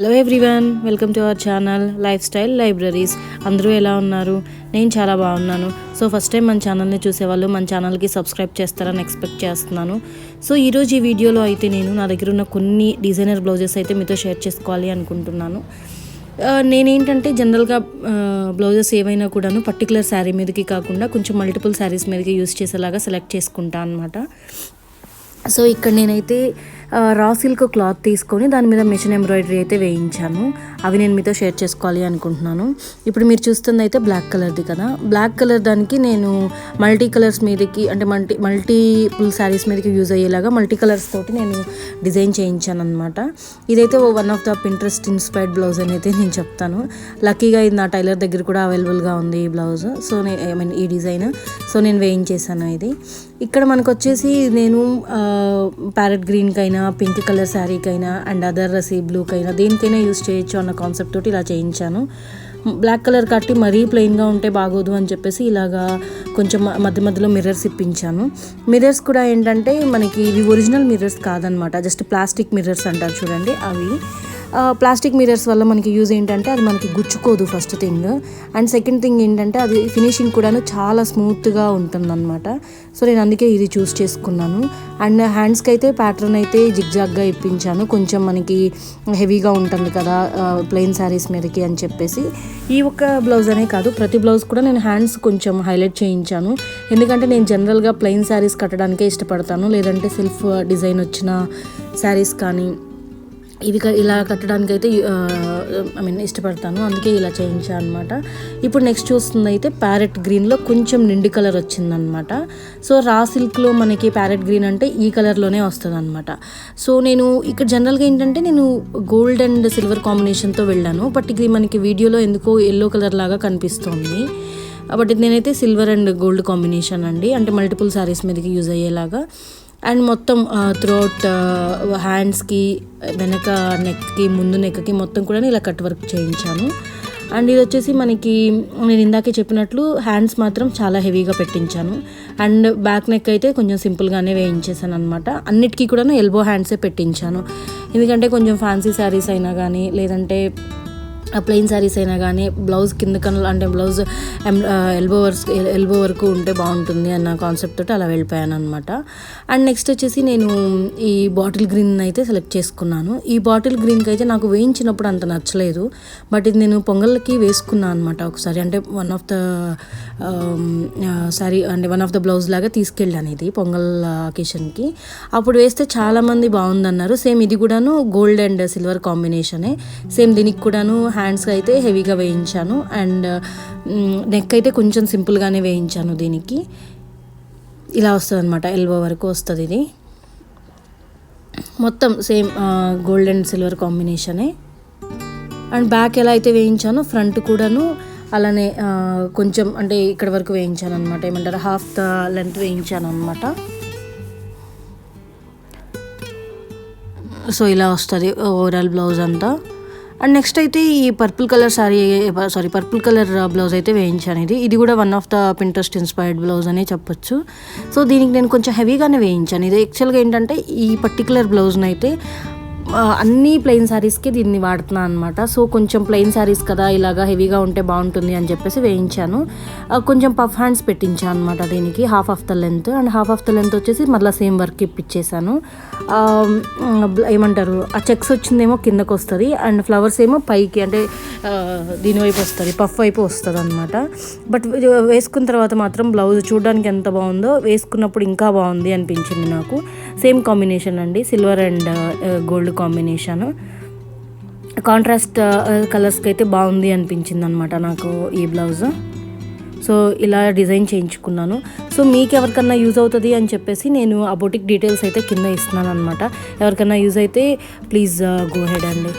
Hello everyone, welcome to our channel life style libraries. అందరూ ఎలా ఉన్నారు? నేను చాలా బాగున్నాను. సో ఫస్ట్ టైం మన ఛానల్ని చూసేవాళ్ళు మన ఛానల్కి సబ్స్క్రైబ్ చేస్తారని ఎక్స్పెక్ట్ చేస్తున్నాను. సో ఈరోజు ఈ వీడియోలో అయితే నేను నా దగ్గర ఉన్న కొన్ని డిజైనర్ బ్లౌజెస్ అయితే మీతో షేర్ చేసుకోవాలి అనుకుంటున్నాను. నేనేంటంటే జనరల్గా బ్లౌజెస్ ఏవైనా కూడాను పర్టికులర్ శారీ మీదకి కాకుండా కొంచెం మల్టిపుల్ శారీస్ మీదకి యూస్ చేసేలాగా సెలెక్ట్ చేసుకుంటాను అనమాట. సో ఇక్కడ నేనైతే రా సిల్క్ క్లాత్ తీసుకొని దాని మీద మిషన్ ఎంబ్రాయిడరీ అయితే వేయించాను. అవి నేను మీతో షేర్ చేసుకోవాలి అనుకుంటున్నాను. ఇప్పుడు మీరు చూస్తుంది అయితే బ్లాక్ కలర్ది కదా. బ్లాక్ కలర్ దానికి నేను మల్టీ కలర్స్ మీదకి అంటే మల్టీపుల్ శారీస్ మీదకి యూజ్ అయ్యేలాగా మల్టీ కలర్స్ తోటి నేను డిజైన్ చేయించాను అనమాట. ఇదైతే one of the Pinterest inspired blouse అని అయితే నేను చెప్తాను. లక్కీగా ఇది నా టైలర్ దగ్గర కూడా అవైలబుల్గా ఉంది ఈ బ్లౌజ్. సో ఈ డిజైన్ సో నేను వేయించేసాను. ఇది ఇక్కడ మనకు వచ్చేసి నేను ప్యారెట్ గ్రీన్కైనా పింక్ కలర్ శారీకైనా అండ్ అదర్ సీ బ్లూకైనా దేనికైనా యూస్ చేయొచ్చు అన్న కాన్సెప్ట్ తోటి ఇలా చేయించాను. బ్లాక్ కలర్ కట్టి మరీ ప్లెయిన్గా ఉంటే బాగోదు అని చెప్పేసి ఇలాగా కొంచెం మధ్య మధ్యలో మిర్రర్స్ ఇప్పించాను. మిర్రర్స్ కూడా ఏంటంటే మనకి ఇవి ఒరిజినల్ మిర్రర్స్ కాదనమాట, జస్ట్ ప్లాస్టిక్ మిర్రర్స్ అంటారు చూడండి అవి. ప్లాస్టిక్ మిర్రర్స్ వల్ల మనకి యూజ్ ఏంటంటే అది మనకి గుచ్చుకోదు first thing, and second thing ఏంటంటే అది ఫినిషింగ్ కూడాను చాలా స్మూత్గా ఉంటుందన్నమాట. సో నేను అందుకే ఇది చూస్ చేసుకున్నాను. అండ్ హ్యాండ్స్కి అయితే ప్యాటర్న్ అయితే జిగ్జాగ్గా ఇప్పించాను, కొంచెం మనకి హెవీగా ఉంటుంది కదా ప్లెయిన్ శారీస్ మీదకి అని చెప్పేసి. ఈ ఒక్క బ్లౌజ్ అనే కాదు, ప్రతి బ్లౌజ్ కూడా నేను హ్యాండ్స్ కొంచెం హైలైట్ చేయించాను. ఎందుకంటే నేను జనరల్గా ప్లెయిన్ శారీస్ కట్టడానికే ఇష్టపడతాను, లేదంటే సెల్ఫ్ డిజైన్ వచ్చిన శారీస్ కానీ ఇవి ఇలా కట్టడానికి అయితే ఇష్టపడతాను, అందుకే ఇలా చేయించాను అనమాట. ఇప్పుడు నెక్స్ట్ చూస్తుంది అయితే ప్యారెట్ గ్రీన్లో కొంచెం నిండి కలర్ వచ్చిందనమాట. సో రా సిల్క్లో మనకి ప్యారెట్ గ్రీన్ అంటే ఈ కలర్లోనే వస్తుంది అనమాట. సో నేను ఇక్కడ జనరల్గా ఏంటంటే నేను గోల్డ్ అండ్ సిల్వర్ కాంబినేషన్తో వెళ్ళాను, బట్ ఇది మనకి వీడియోలో ఎందుకో ఎల్లో కలర్ లాగా కనిపిస్తుంది. బట్ నేనైతే సిల్వర్ అండ్ గోల్డ్ కాంబినేషన్ అండి, అంటే మల్టిపుల్ శారీస్ మీదకి యూజ్ అయ్యేలాగా. అండ్ మొత్తం త్రోట్ హ్యాండ్స్కి వెనక నెక్కి ముందు నెక్కి మొత్తం కూడా ఇలా కట్ వర్క్ చేయించాను. అండ్ ఇది వచ్చేసి మనకి నేను ఇందాకే చెప్పినట్లు హ్యాండ్స్ మాత్రం చాలా హెవీగా పెట్టించాను. అండ్ బ్యాక్ నెక్ అయితే కొంచెం సింపుల్గానే వేయించేసాను అనమాట. అన్నిటికీ కూడా ఎల్బో హ్యాండ్సే పెట్టించాను, ఎందుకంటే కొంచెం ఫ్యాన్సీ శారీస్ అయినా కానీ లేదంటే ప్లెయిన్ శారీస్ అయినా కానీ బ్లౌజ్ కింద అంటే బ్లౌజ్ ఎల్బో వరకు ఉంటే బాగుంటుంది అన్న కాన్సెప్ట్ తోటి అలా వెళ్ళిపోయాను అనమాట. అండ్ నెక్స్ట్ వచ్చేసి నేను ఈ బాటిల్ గ్రీన్ అయితే సెలెక్ట్ చేసుకున్నాను. ఈ బాటిల్ గ్రీన్కి అయితే నాకు వేయించినప్పుడు అంత నచ్చలేదు, బట్ ఇది నేను పొంగల్కి వేసుకున్నాను అనమాట ఒకసారి, అంటే వన్ ఆఫ్ ద బ్లౌజ్ లాగా తీసుకెళ్ళాను ఇది పొంగల్ అకేషన్కి. అప్పుడు వేస్తే చాలామంది బాగుందన్నారు. సేమ్ ఇది కూడాను గోల్డ్ అండ్ సిల్వర్ కాంబినేషనే, సేమ్ దీనికి కూడాను హ్యాండ్స్కి అయితే హెవీగా వేయించాను. అండ్ నెక్ అయితే కొంచెం సింపుల్గానే వేయించాను. దీనికి ఇలా వస్తుంది అనమాట, ఎల్బో వరకు వస్తుంది. ఇది మొత్తం సేమ్ గోల్డ్ అండ్ సిల్వర్ కాంబినేషనే. అండ్ బ్యాక్ ఎలా అయితే వేయించానో ఫ్రంట్ కూడాను అలానే కొంచెం అంటే ఇక్కడ వరకు వేయించాను అనమాట, ఏమంటారు హాఫ్ ద లెంత్ వేయించాను అనమాట. సో ఇలా వస్తుంది ఓవరాల్ బ్లౌజ్ అంతా. అండ్ నెక్స్ట్ అయితే ఈ పర్పుల్ కలర్ బ్లౌజ్ అయితే వేయించాను. ఇది కూడా one of the Pinterest inspired blouse అనే చెప్పొచ్చు. సో దీనికి నేను కొంచెం హెవీగానే వేయించాను. ఇది యాక్చువల్గా ఏంటంటే ఈ పర్టికులర్ బ్లౌజ్ని అయితే అన్ని ప్లెయిన్ శారీస్కి దీన్ని వాడుతున్నాను అనమాట. సో కొంచెం ప్లెయిన్ శారీస్ కదా ఇలాగా హెవీగా ఉంటే బాగుంటుంది అని చెప్పేసి వేయించాను. కొంచెం పఫ్ హ్యాండ్స్ పెట్టించాను అనమాట దీనికి, half of the length. And half of the length వచ్చేసి మళ్ళీ సేమ్ వర్క్ ఇప్పించేసాను. ఏమంటారు ఆ చెక్స్ వచ్చిందేమో కిందకు వస్తుంది, అండ్ ఫ్లవర్స్ ఏమో పైకి అంటే దీనివైపు వస్తుంది, పఫ్ వైపు వస్తుంది అనమాట. బట్ వేసుకున్న తర్వాత మాత్రం బ్లౌజ్ చూడడానికి ఎంత బాగుందో వేసుకున్నప్పుడు ఇంకా బాగుంది అనిపించింది నాకు. సేమ్ కాంబినేషన్ అండి, silver and gold combination. Contrast కలర్స్కి అయితే బాగుంది అనిపించింది అనమాట నాకు ఈ బ్లౌజ్. సో ఇలా డిజైన్ చేయించుకున్నాను. సో మీకు ఎవరికన్నా యూజ్ అవుతుంది అని చెప్పేసి నేను ఆ బొటిక్ డీటెయిల్స్ అయితే కింద ఇస్తున్నాను అనమాట. ఎవరికన్నా యూజ్ అయితే ప్లీజ్ గో హెడ్ అండి.